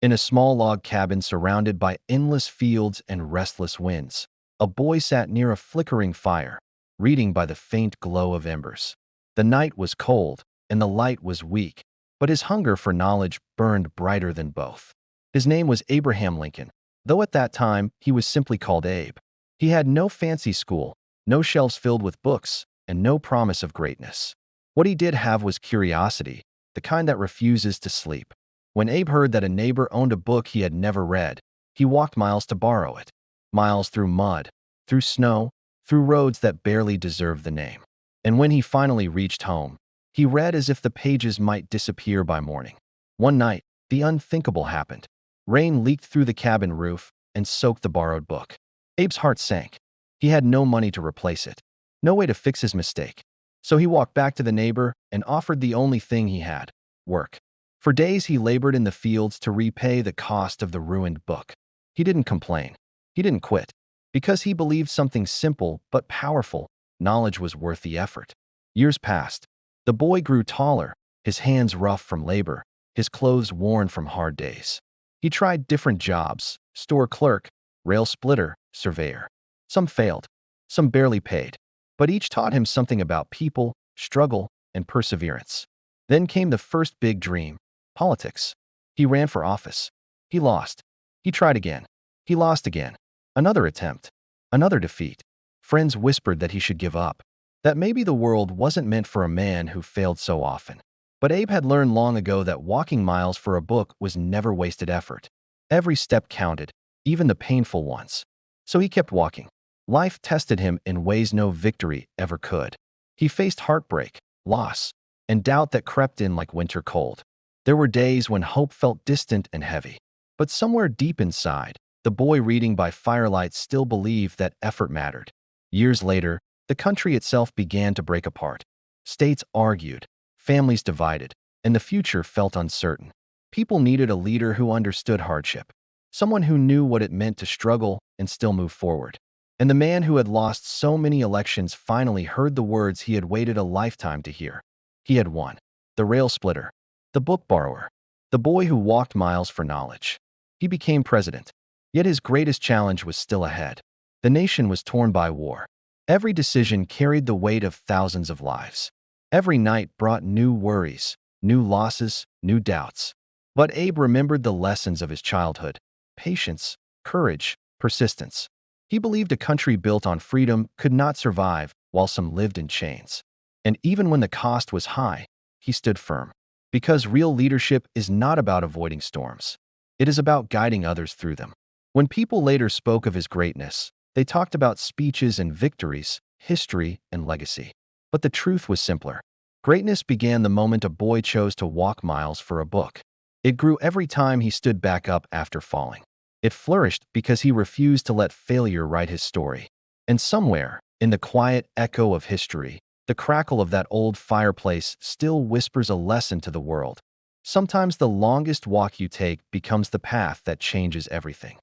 In a small log cabin surrounded by endless fields and restless winds, a boy sat near a flickering fire, reading by the faint glow of embers. The night was cold, and the light was weak, but his hunger for knowledge burned brighter than both. His name was Abraham Lincoln, though at that time he was simply called Abe. He had no fancy school, no shelves filled with books, and no promise of greatness. What he did have was curiosity, the kind that refuses to sleep. When Abe heard that a neighbor owned a book he had never read, he walked miles to borrow it. Miles through mud, through snow, through roads that barely deserved the name. And when he finally reached home, he read as if the pages might disappear by morning. One night, the unthinkable happened. Rain leaked through the cabin roof and soaked the borrowed book. Abe's heart sank. He had no money to replace it, no way to fix his mistake. So he walked back to the neighbor and offered the only thing he had: work. For days he labored in the fields to repay the cost of the ruined book. He didn't complain. He didn't quit. Because he believed something simple but powerful: knowledge was worth the effort. Years passed. The boy grew taller, his hands rough from labor, his clothes worn from hard days. He tried different jobs: store clerk, rail splitter, surveyor. Some failed, some barely paid, but each taught him something about people, struggle, and perseverance. Then came the first big dream: politics. He ran for office. He lost. He tried again. He lost again. Another attempt. Another defeat. Friends whispered that he should give up, that maybe the world wasn't meant for a man who failed so often. But Abe had learned long ago that walking miles for a book was never wasted effort. Every step counted, even the painful ones. So he kept walking. Life tested him in ways no victory ever could. He faced heartbreak, loss, and doubt that crept in like winter cold. There were days when hope felt distant and heavy. But somewhere deep inside, the boy reading by firelight still believed that effort mattered. Years later, the country itself began to break apart. States argued, families divided, and the future felt uncertain. People needed a leader who understood hardship, someone who knew what it meant to struggle and still move forward. And the man who had lost so many elections finally heard the words he had waited a lifetime to hear. He had won. The rail splitter, the book borrower, the boy who walked miles for knowledge. He became president. Yet his greatest challenge was still ahead. The nation was torn by war. Every decision carried the weight of thousands of lives. Every night brought new worries, new losses, new doubts. But Abe remembered the lessons of his childhood: patience, courage, persistence. He believed a country built on freedom could not survive while some lived in chains. And even when the cost was high, he stood firm. Because real leadership is not about avoiding storms. It is about guiding others through them. When people later spoke of his greatness, they talked about speeches and victories, history and legacy. But the truth was simpler. Greatness began the moment a boy chose to walk miles for a book. It grew every time he stood back up after falling. It flourished because he refused to let failure write his story. And somewhere, in the quiet echo of history, the crackle of that old fireplace still whispers a lesson to the world. Sometimes the longest walk you take becomes the path that changes everything.